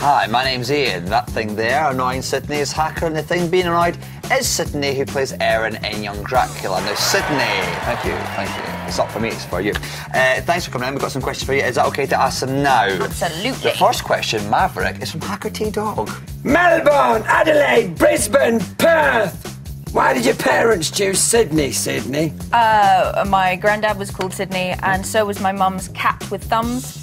Hi, my name's Ian. That thing there, annoying Sydney, is Hacker, and the thing being annoyed is Sydney, who plays Erin in Young Dracula. Now, Sydney, thank you. It's not for me, it's for you. Thanks for coming in. We've got some questions for you. Is that okay to ask them now? Absolutely. The first question, Maverick, is from Hacker T-Dog. Melbourne, Adelaide, Brisbane, Perth. Why did your parents choose Sydney, Sydney? My granddad was called Sydney, and so was my mum's cat with thumbs.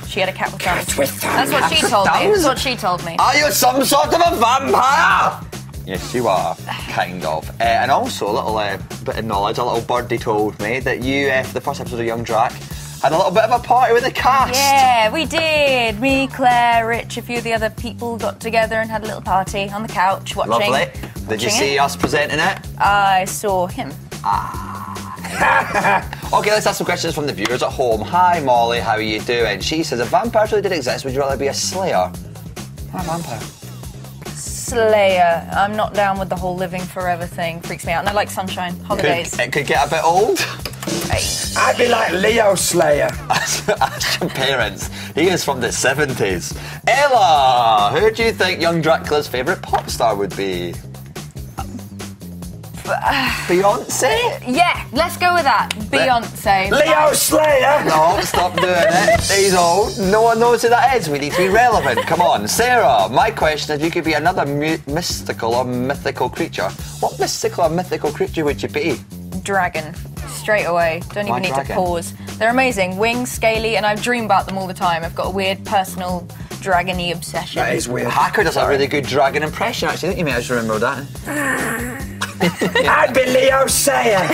She had a cat with thumbs. Cat with thumbs. That's what she told me. That's what she told me. Are you some sort of a vampire? Yes, you are, kind of. And also, a little bit of knowledge, a little birdie told me that you, for the first episode of Young Drac, had a little bit of a party with the cast. Yeah, we did. Me, Claire, Rich, a few of the other people got together and had a little party on the couch watching. Lovely. Did you see us presenting it? I saw him. Okay, let's ask some questions from the viewers at home. Hi, Molly, how are you doing? She says, if vampires really did exist, would you rather be a slayer or a vampire? Slayer. I'm not down with the whole living forever thing. Freaks me out. And I like sunshine, holidays. It could get a bit old. I'd be like Leo Slayer. Ask your parents. He is from the 70s. Ella, who do you think Young Dracula's favourite pop star would be? Beyonce? Yeah, let's go with that. Beyonce. Leo Slayer. No, stop doing it. He's old. No one knows who that is. We need to be relevant. Come on. Sarah, my question is, you could be another mystical or mythical creature. What mystical or mythical creature would you be? Dragon. Straight away. Don't even need dragon? to pause. They're amazing. Wings, scaly, and I dream about them all the time. I've got a weird personal dragon-y obsession. That is weird. Hacker does a really good dragon impression, actually. Don't you, mate? I just remember that. I'd be Leo Slayer.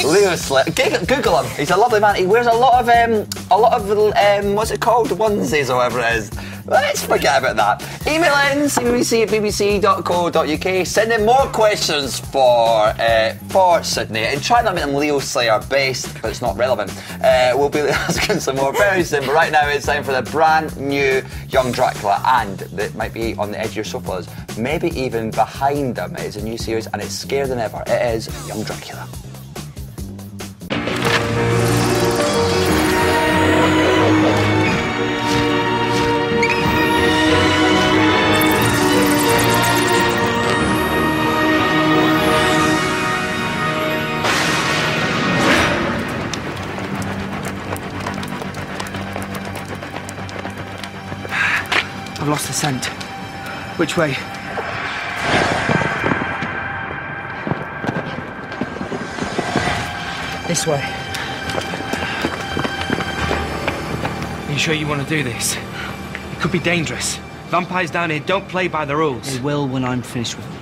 Leo Slayer. Google him. He's a lovely man. He wears a lot of what's it called? Onesies or whatever it is. Let's forget about that. Email in cbbc@bbc.co.uk. Send in more questions for Sydney and try not to make them Leo Slayer based because it's not relevant. We'll be asking some more very soon, but right now it's time for the brand new Young Dracula, and that might be on the edge of your sofas, maybe even behind them. It is a new series and it's scarier than ever. It is Young Dracula. I've lost the scent. Which way? This way. Are you sure you want to do this? It could be dangerous. Vampires down here don't play by the rules. They will when I'm finished with them.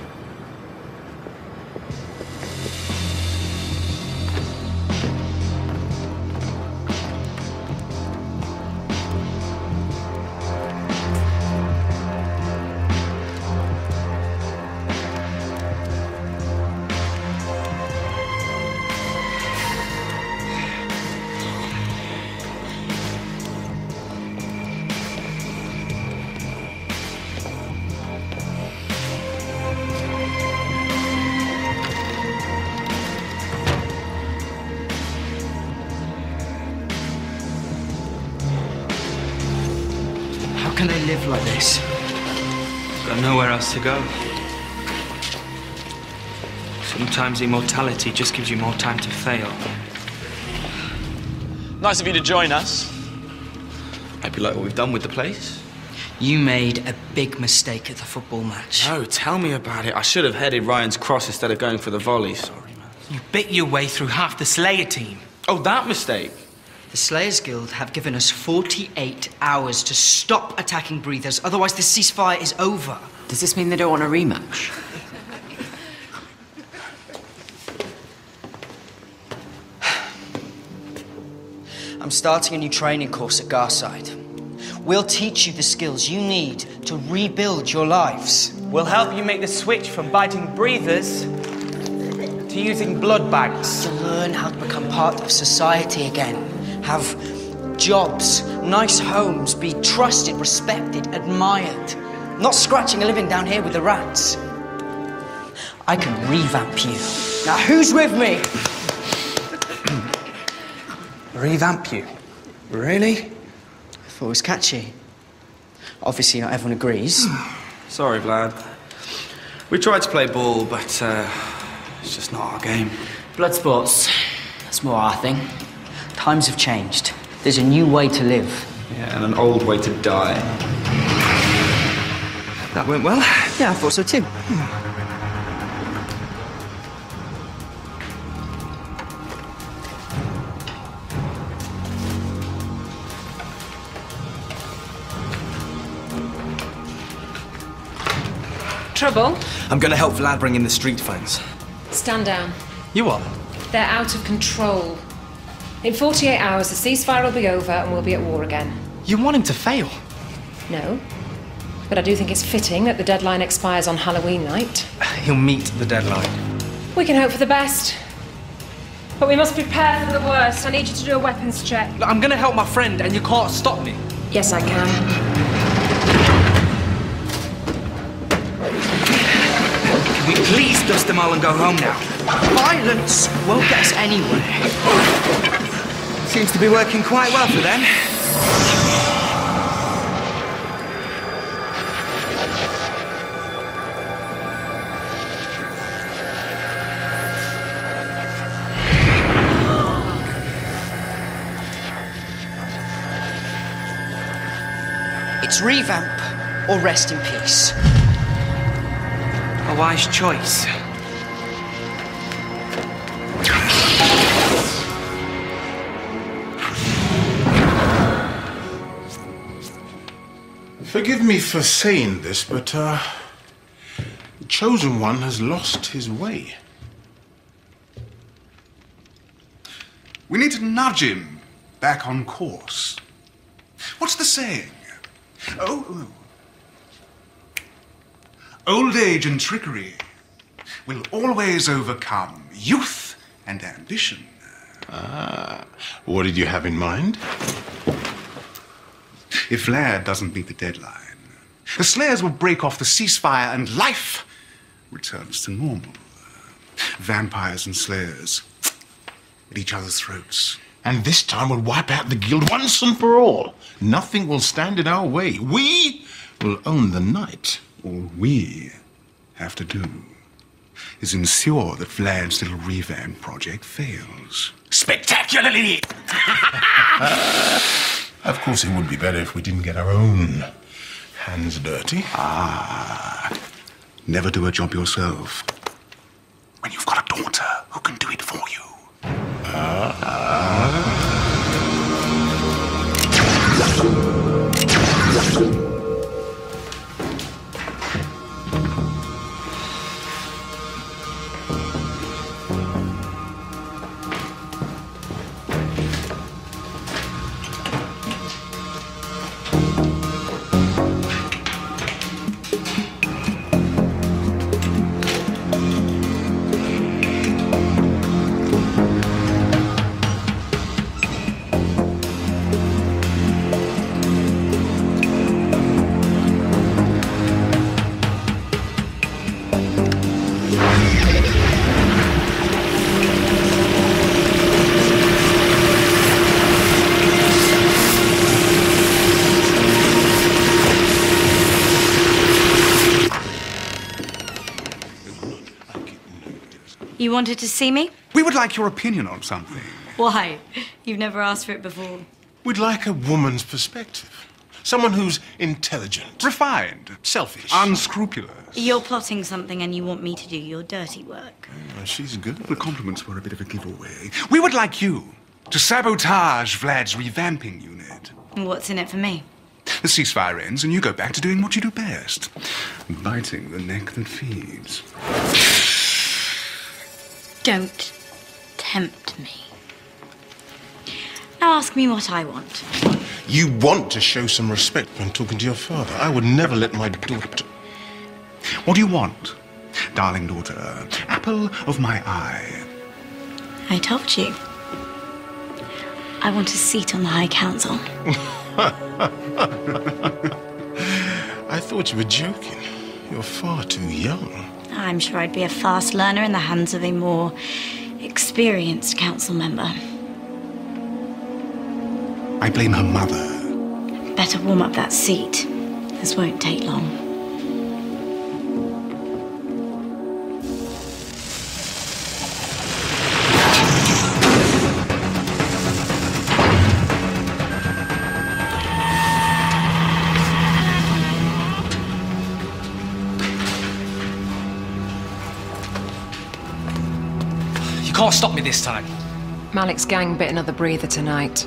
How can they live like this? Got nowhere else to go. Sometimes immortality just gives you more time to fail. Nice of you to join us. Hope you like what we've done with the place. You made a big mistake at the football match. No, tell me about it. I should have headed Ryan's cross instead of going for the volley. Sorry, man. You bit your way through half the Slayer team. Oh, that mistake. The Slayers Guild have given us 48 hours to stop attacking breathers, otherwise the ceasefire is over. Does this mean they don't want a rematch? I'm starting a new training course at Garside. We'll teach you the skills you need to rebuild your lives. We'll help you make the switch from biting breathers to using blood bags. To learn how to become part of society again. Have jobs, nice homes, be trusted, respected, admired. Not scratching a living down here with the rats. I can revamp you. Now who's with me? Revamp you? Really? I thought it was catchy. Obviously, not everyone agrees. Sorry, Vlad. We tried to play ball, but it's just not our game. Blood sports. That's more our thing. Times have changed. There's a new way to live. Yeah, and an old way to die. That went well. Yeah, I thought so too. Trouble? I'm gonna help Vlad bring in the street phones. Stand down. You what? They're out of control. In 48 hours, the ceasefire will be over and we'll be at war again. You want him to fail? No. But I do think it's fitting that the deadline expires on Halloween night. He'll meet the deadline. We can hope for the best. But we must prepare for the worst. I need you to do a weapons check. Look, I'm gonna help my friend, and you can't stop me. Yes, I can. Can we please dust them all and go home now? Violence won't get us anywhere. Seems to be working quite well for them. It's revamp or rest in peace. A wise choice. Forgive me for saying this, but, the Chosen One has lost his way. We need to nudge him back on course. What's the saying? Oh. Old age and trickery will always overcome youth and ambition. Ah, what did you have in mind? If Vlad doesn't meet the deadline, the Slayers will break off the ceasefire and life returns to normal. Vampires and Slayers at each other's throats. And this time we'll wipe out the guild once and for all. Nothing will stand in our way. We will own the night. All we have to do is ensure that Vlad's little revamp project fails. Spectacularly! Of course, it would be better if we didn't get our own hands dirty. Never do a job yourself when you've got a daughter who can do it for you. You wanted to see me? We would like your opinion on something. Why? You've never asked for it before. We'd like a woman's perspective. Someone who's intelligent. Refined. Selfish. Unscrupulous. You're plotting something and you want me to do your dirty work. She's good. The compliments were a bit of a giveaway. We would like you to sabotage Vlad's revamping unit. What's in it for me? The ceasefire ends and you go back to doing what you do best. Biting the neck that feeds. Don't tempt me. Now ask me what I want. You want to show some respect when talking to your father. I would never let my daughter... What do you want, darling daughter? Apple of my eye. I told you. I want a seat on the High Council. I thought you were joking. You're far too young. I'm sure I'd be a fast learner in the hands of a more experienced council member. I blame her mother. Better warm up that seat. This won't take long. You can't stop me this time. Malik's gang bit another breather tonight.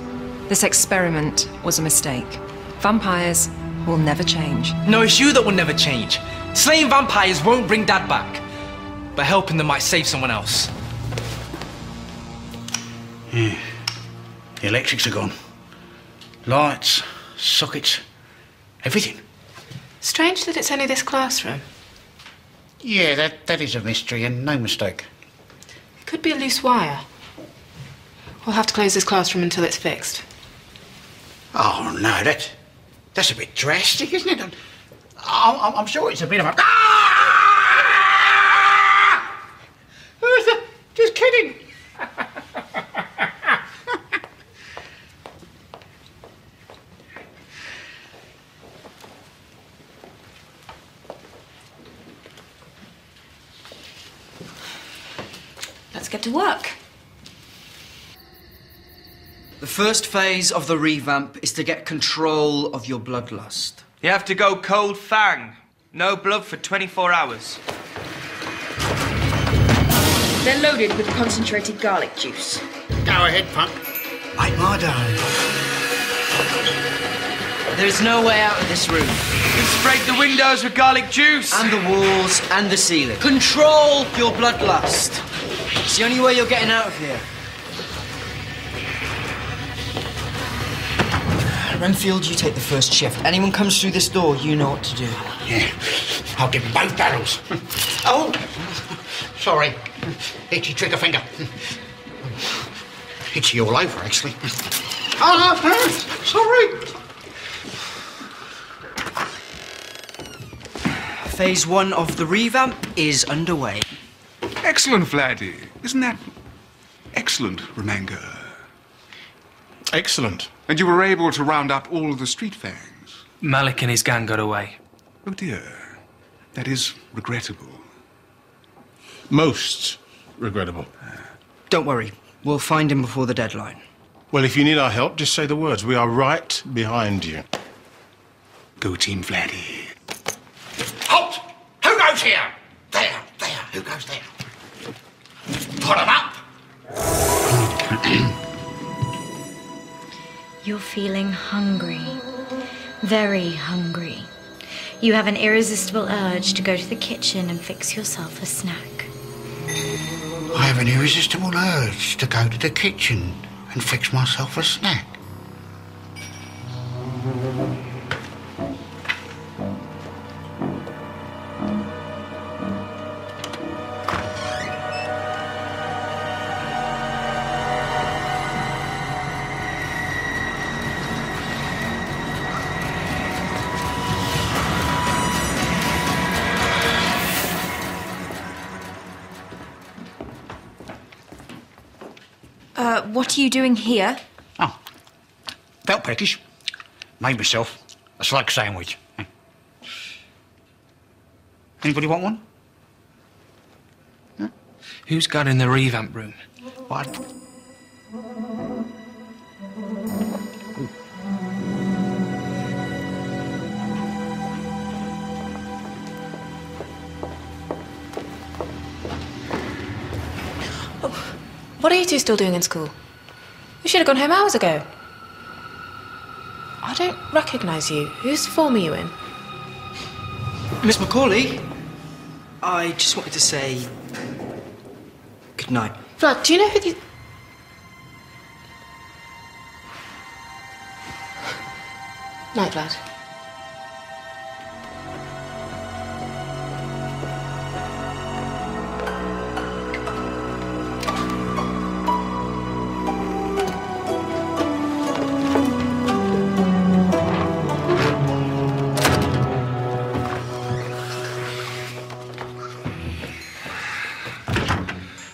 This experiment was a mistake. Vampires will never change. No, it's you that will never change. Slaying vampires won't bring Dad back. But helping them might save someone else. Yeah. The electrics are gone. Lights, sockets, everything. Strange that it's only this classroom. Yeah, that is a mystery and no mistake. It could be a loose wire. We'll have to close this classroom until it's fixed. Oh, no, that's a bit drastic, isn't it? I'm sure it's a bit of a... Ah! Just kidding. Let's get to work. The first phase of the revamp is to get control of your bloodlust. You have to go cold fang. No blood for 24 hours. They're loaded with concentrated garlic juice. Go ahead, punk. Make my day. There is no way out of this room. You've sprayed the windows with garlic juice. And the walls and the ceiling. Control your bloodlust. It's the only way you're getting out of here. Renfield, you take the first shift. Anyone comes through this door, you know what to do. Yeah, I'll give them both barrels. Oh, sorry. Itchy trigger finger. Itchy all over, actually. Oh, sorry. Phase 1 of the revamp is underway. Excellent, Vladdy. Isn't that excellent, Remanga? Excellent. And you were able to round up all of the street fangs? Malik and his gang got away. Oh dear. That is regrettable. Most regrettable. Don't worry. We'll find him before the deadline. Well, if you need our help, just say the words. We are right behind you. Go Team Vladdy. Halt! Who goes here? There. Who goes there? Put 'em up! You're feeling hungry. Very hungry. You have an irresistible urge to go to the kitchen and fix yourself a snack. I have an irresistible urge to go to the kitchen and fix myself a snack. What are you doing here? Oh, felt peckish. Made myself a slug sandwich. Anybody want one? Huh? Who's got in the revamp room? What? What are you two still doing in school? You should have gone home hours ago. I don't recognise you. Whose form are you in? Miss Macaulay, I just wanted to say good night. Vlad, do you know who the... Night, Vlad.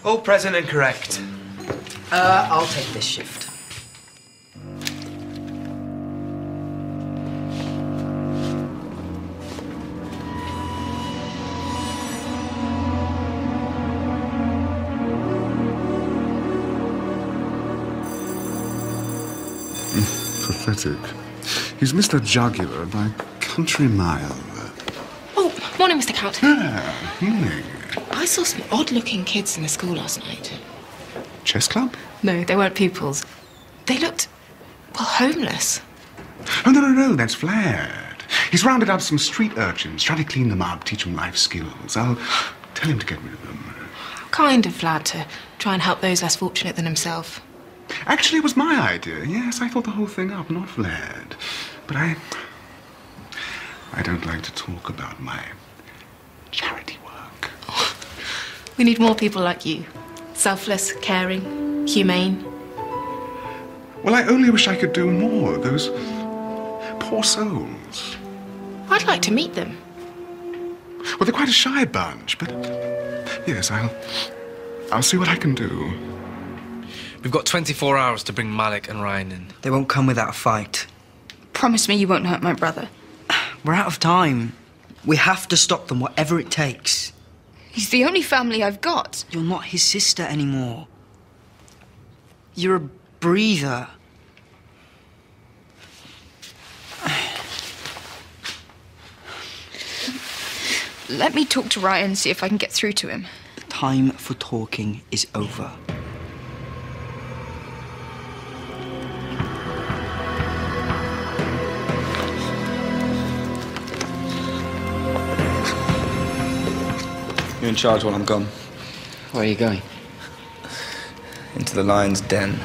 All present and correct. I'll take this shift. dramatic. He's Mr. Jugular by country mile. Oh, morning, Mr. Count. Morning. I saw some odd-looking kids in the school last night. Chess club? No, they weren't pupils. They looked, well, homeless. Oh, no, that's Vlad. He's rounded up some street urchins, trying to clean them up, teach them life skills. I'll tell him to get rid of them. How kind of Vlad to try and help those less fortunate than himself. Actually, it was my idea. Yes, I thought the whole thing up, not Vlad. But I don't like to talk about my charity work. We need more people like you. Selfless, caring, humane. Well, I only wish I could do more. Those poor souls. I'd like to meet them. Well, they're quite a shy bunch, but yes, I'll see what I can do. We've got 24 hours to bring Malik and Ryan in. They won't come without a fight. Promise me you won't hurt my brother. We're out of time. We have to stop them, whatever it takes. He's the only family I've got. You're not his sister anymore. You're a breather. Let me talk to Ryan and see if I can get through to him. The time for talking is over. You're in charge while I'm gone. Where are you going? Into the lion's den.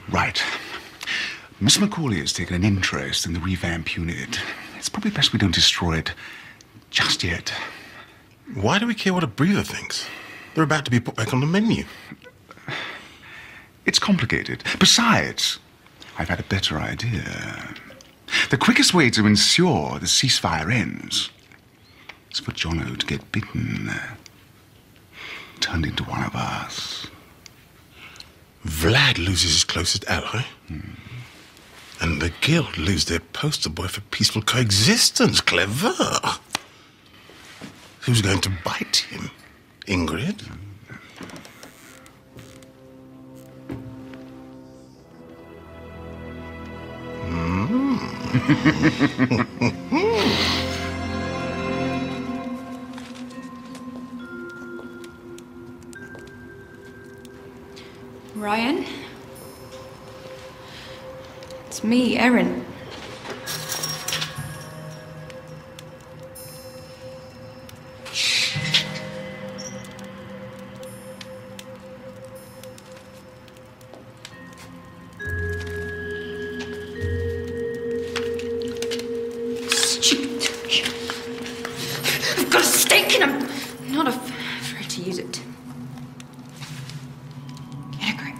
Right. Miss Macaulay has taken an interest in the revamp unit. It's probably best we don't destroy it just yet. Why do we care what a breather thinks? They're about to be put back on the menu. It's complicated. Besides, I've had a better idea. The quickest way to ensure the ceasefire ends is for Jono to get bitten, turned into one of us. Vlad loses his closest ally. And the guild lose their poster boy for peaceful coexistence. Clever. Who's going to bite him? Ingrid? Ryan? It's me, Erin. I've got a stake and I'm not afraid to use it. Get a grip.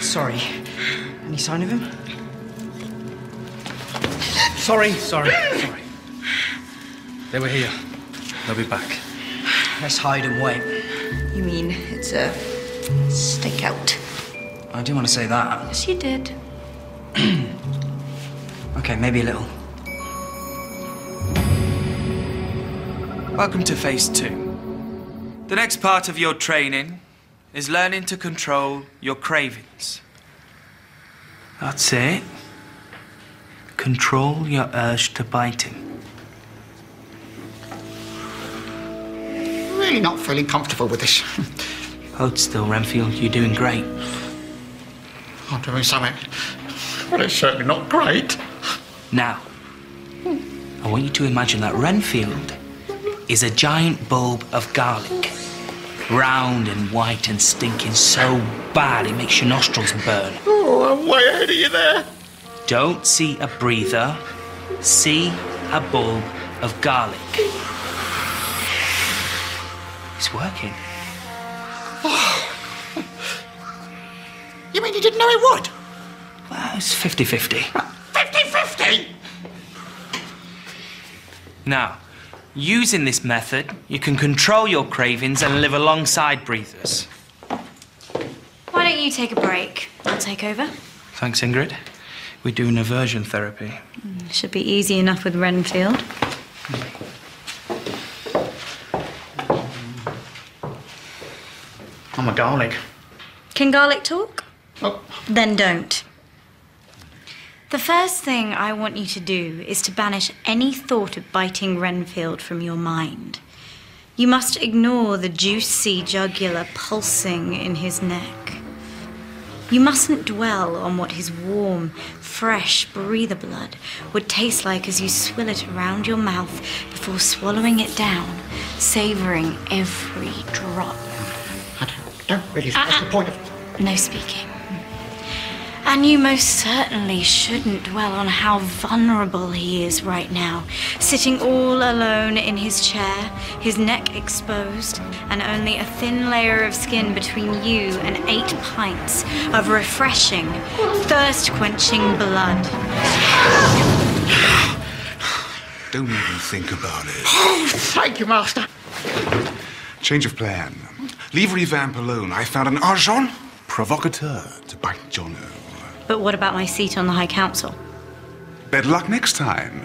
Sorry. Any sign of him? Sorry. They were here. They'll be back. Let's hide and wait. You mean it's a stakeout? I didn't want to say that. Yes, you did. Okay, maybe a little. Welcome to Phase 2. The next part of your training is learning to control your cravings. That's it. Control your urge to bite him. Really not feeling comfortable with this. Hold still, Renfield. You're doing great. I'm doing something. Well, it's certainly not great. Now, I want you to imagine that Renfield is a giant bulb of garlic. Round and white and stinking so bad it makes your nostrils burn. Oh, I'm way ahead of you there. Don't see a breather, see a bulb of garlic. It's working. You mean you didn't know it would? Well, it's 50-50. 50-50? Now, using this method, you can control your cravings and live alongside breathers. Why don't you take a break? I'll take over. Thanks, Ingrid. We do an aversion therapy. Should be easy enough with Renfield. I'm a garlic. Can garlic talk? Oh. Then don't. The first thing I want you to do is to banish any thought of biting Renfield from your mind. You must ignore the juicy jugular pulsing in his neck. You mustn't dwell on what his warm, fresh breather blood would taste like as you swill it around your mouth before swallowing it down, savouring every drop. I don't really see what's the point of... No speaking. And you most certainly shouldn't dwell on how vulnerable he is right now, sitting all alone in his chair, his neck exposed, and only a thin layer of skin between you and 8 pints of refreshing, thirst-quenching blood. Don't even think about it. Oh, thank you, Master. Change of plan. Leave Revamp alone. I found an agent provocateur to bite Jono. But what about my seat on the High Council? Better luck next time.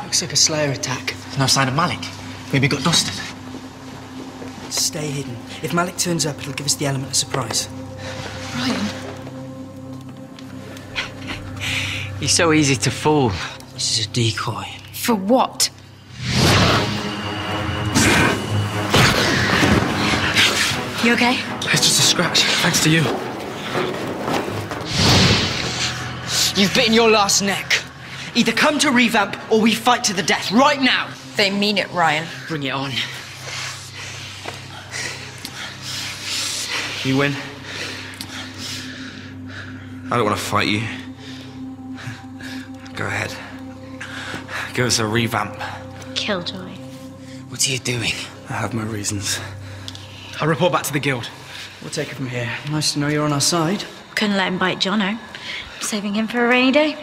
Looks like a Slayer attack. No sign of Malik. Maybe he got dusted. Stay hidden. If Malik turns up, it'll give us the element of surprise. Ryan. He's so easy to fool. This is a decoy. For what? You okay? It's just a scratch, thanks to you. You've bitten your last neck. Either come to Revamp or we fight to the death, right now. They mean it, Ryan. Bring it on. You win. I don't want to fight you. Go ahead. Give us a revamp. Killjoy. What are you doing? I have my reasons. I'll report back to the guild. We'll take it from here. Nice to know you're on our side. Couldn't let him bite Jono. Saving him for a rainy day.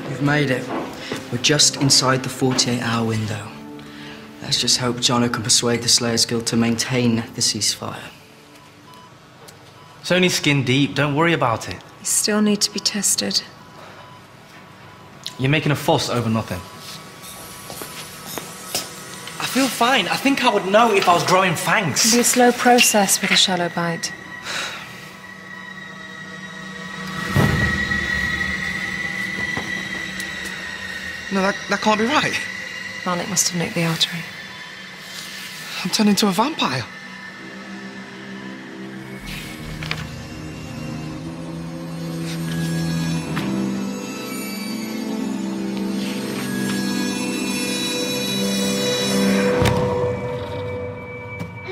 We've made it. We're just inside the 48-hour window. Let's just hope Jono can persuade the Slayers Guild to maintain the ceasefire. It's only skin deep, don't worry about it. You still need to be tested. You're making a fuss over nothing. I feel fine. I think I would know if I was growing fangs. It'll be a slow process with a shallow bite. No, that can't be right. Malik must have nicked the artery. I'm turning into a vampire.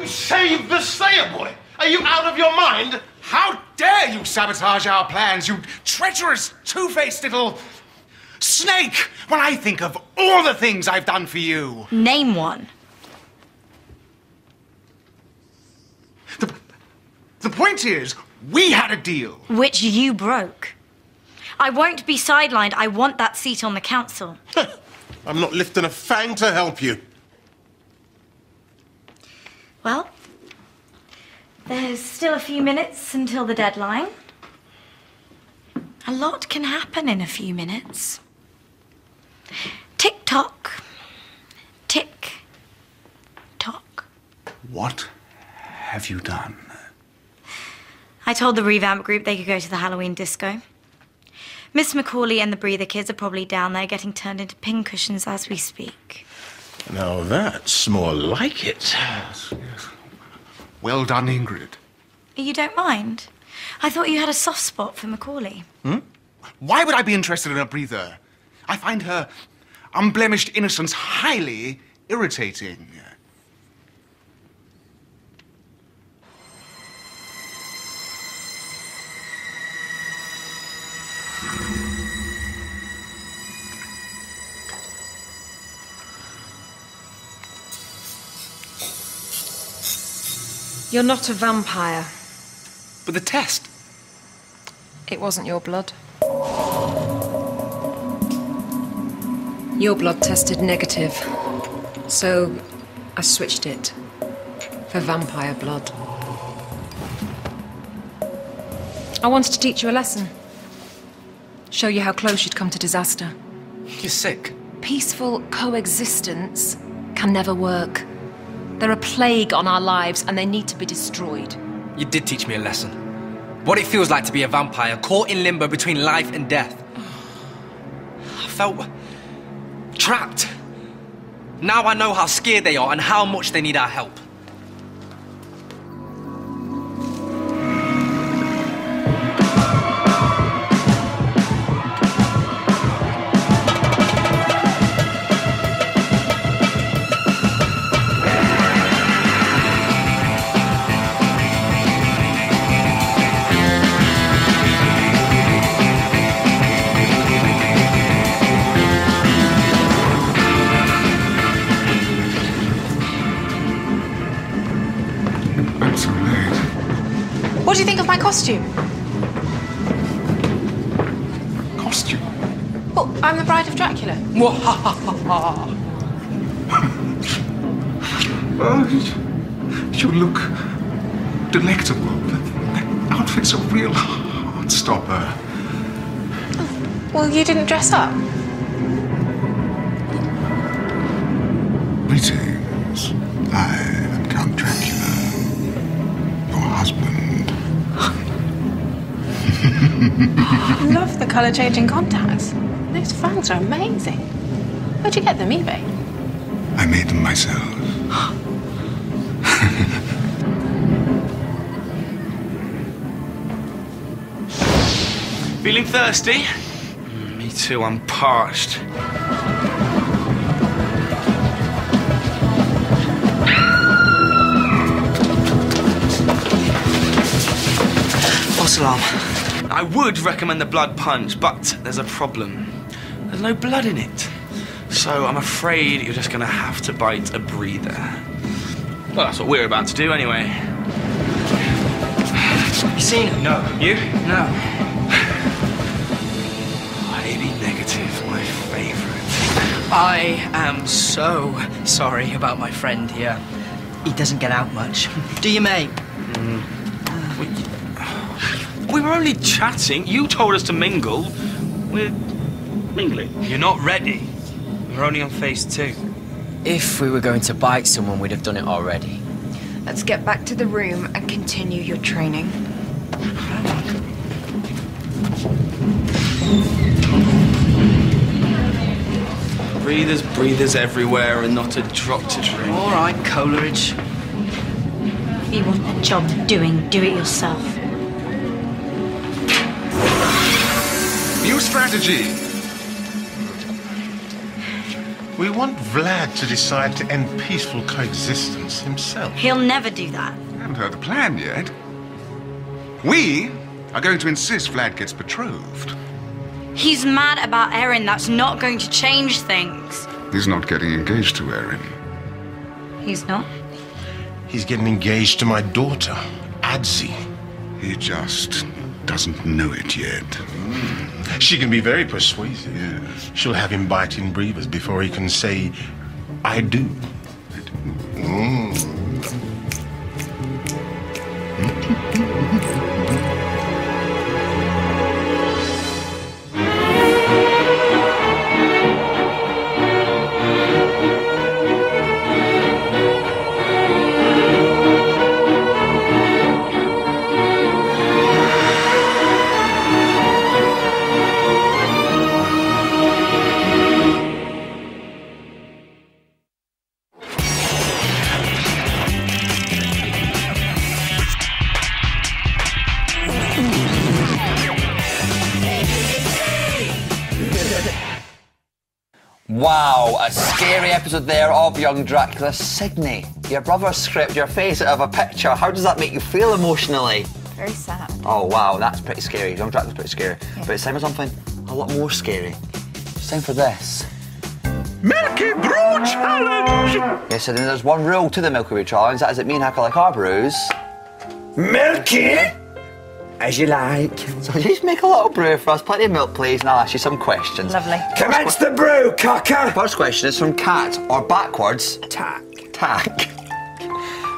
Save the Slayer boy! Are you out of your mind? How dare you sabotage our plans, you treacherous, two-faced little snake! When I think of all the things I've done for you. Name one. The point is, we had a deal. Which you broke. I won't be sidelined. I want that seat on the council. I'm not lifting a fang to help you. Well, there's still a few minutes until the deadline. A lot can happen in a few minutes. Tick-tock. Tick-tock. What have you done? I told the Revamp group they could go to the Halloween disco. Miss Macaulay and the Breather kids are probably down there getting turned into pincushions as we speak. Now that's more like it. Yes. Well done, Ingrid. You don't mind? I thought you had a soft spot for Macaulay. Why would I be interested in a breather? I find her unblemished innocence highly irritating. You're not a vampire. But the test. It wasn't your blood. Your blood tested negative, so I switched it for vampire blood. I wanted to teach you a lesson. Show you how close you'd come to disaster. You're sick. Peaceful coexistence can never work. They're a plague on our lives, and they need to be destroyed. You did teach me a lesson. What it feels like to be a vampire, caught in limbo between life and death. I felt trapped. Now I know how scared they are and how much they need our help. What do you think of my costume? Costume? Well, I'm the bride of Dracula. Oh, you look delectable. That outfit's a real heart-stopper. Well, you didn't dress up. Greetings. I am Count Dracula, your husband. I love the colour-changing contacts. Those fangs are amazing. Where'd you get them, eBay? I made them myself. Feeling thirsty? Me too, I'm parched. False alarm. I would recommend the blood punch, but there's a problem. There's no blood in it. So I'm afraid you're just gonna have to bite a breather. Well, that's what we're about to do anyway. You seen it? No. You? No. AB negative, my favourite. I am so sorry about my friend here. He doesn't get out much. Do you, mate? We were only chatting. You told us to mingle. We're mingling. You're not ready. We're only on phase 2. If we were going to bite someone, we'd have done it already. Let's get back to the room and continue your training. Breathers everywhere and not a drop to drink. All right, Coleridge. If you want a job doing, do it yourself. New strategy. We want Vlad to decide to end peaceful coexistence himself. He'll never do that. I haven't heard the plan yet. We are going to insist Vlad gets betrothed. He's mad about Erin. That's not going to change things. He's not getting engaged to Erin. He's not? He's getting engaged to my daughter, Adzi. He just doesn't know it yet. She can be very persuasive. Yes. She'll have him biting breathers before he can say, I do. Wow, a scary episode there of Young Dracula. Sydney, your brother's script, your face out of a picture, how does that make you feel emotionally? very sad. Oh wow, that's pretty scary. Young Dracula's pretty scary. But it's time for something a lot more scary. It's time for this. Milky Brew Challenge! Yes, and then there's one rule to the Milky Brew Challenge. That is that me and Hacker like our brews. Milky? As you like. So just make a little brew for us. Plenty of milk, please, and I'll ask you some questions. Lovely. Commence the brew, cocker! First question is from Cat, or backwards. Tack.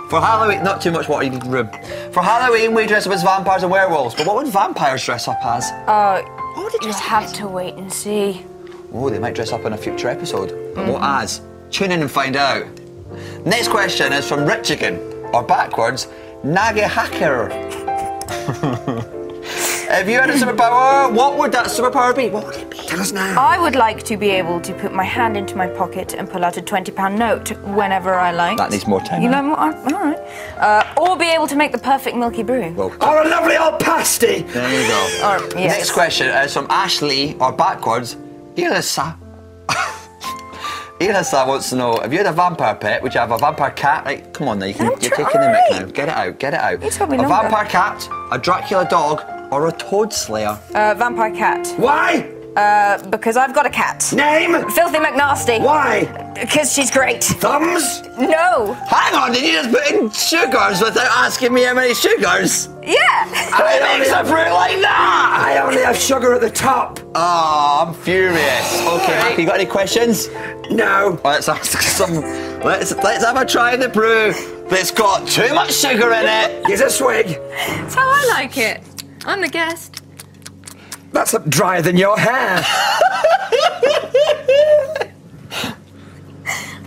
For Halloween, not too much water, you need room. For Halloween, we dress up as vampires and werewolves, but what would vampires dress up as? You have to wait and see. Oh, they might dress up in a future episode. But what as? Tune in and find out. Next question is from Richigan, or backwards, Nagi Hacker. If you had a superpower, what would that superpower be? What would it be? Tell us now. I would like to be able to put my hand into my pocket and pull out a £20 note whenever I like. That needs more time. You know what? All right. Or be able to make the perfect Milky Brew. Well, or a lovely old pasty. There you go. Yes. Next question is from Ashley, or backwards, Ilissa. Ilissa wants to know, if you had a vampire pet, would you have a vampire cat? Right, come on now, you're taking the mic now. Get it out. It's got me a longer. vampire cat, a Dracula dog, or a toad slayer? Vampire cat. Why? Because I've got a cat. Name? Filthy McNasty. Why? Because she's great. Thumbs? No. Hang on, did you just put in sugars without asking me how many sugars? Yeah. Who makes a fruit like that? I only have sugar at the top. Oh, I'm furious. Okay, Happy, you got any questions? No. Let's ask some. Let's have a try of the brew that's got too much sugar in it. Here's a swig. That's how I like it. I'm the guest. That's up drier than your hair.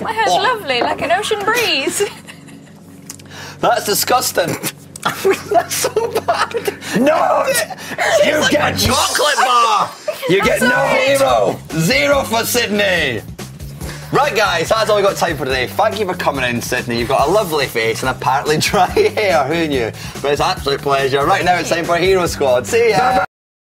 My hair's lovely, like an ocean breeze. That's disgusting. That's so bad. No! You like get a chocolate bar. You get no hero. 0 for Sydney. Right, guys, that's all we've got time for today. Thank you for coming in, Sydney. You've got a lovely face and apparently dry hair. Who knew? But it's an absolute pleasure. Right now, it's time for Hero Squad. See ya. Bye-bye.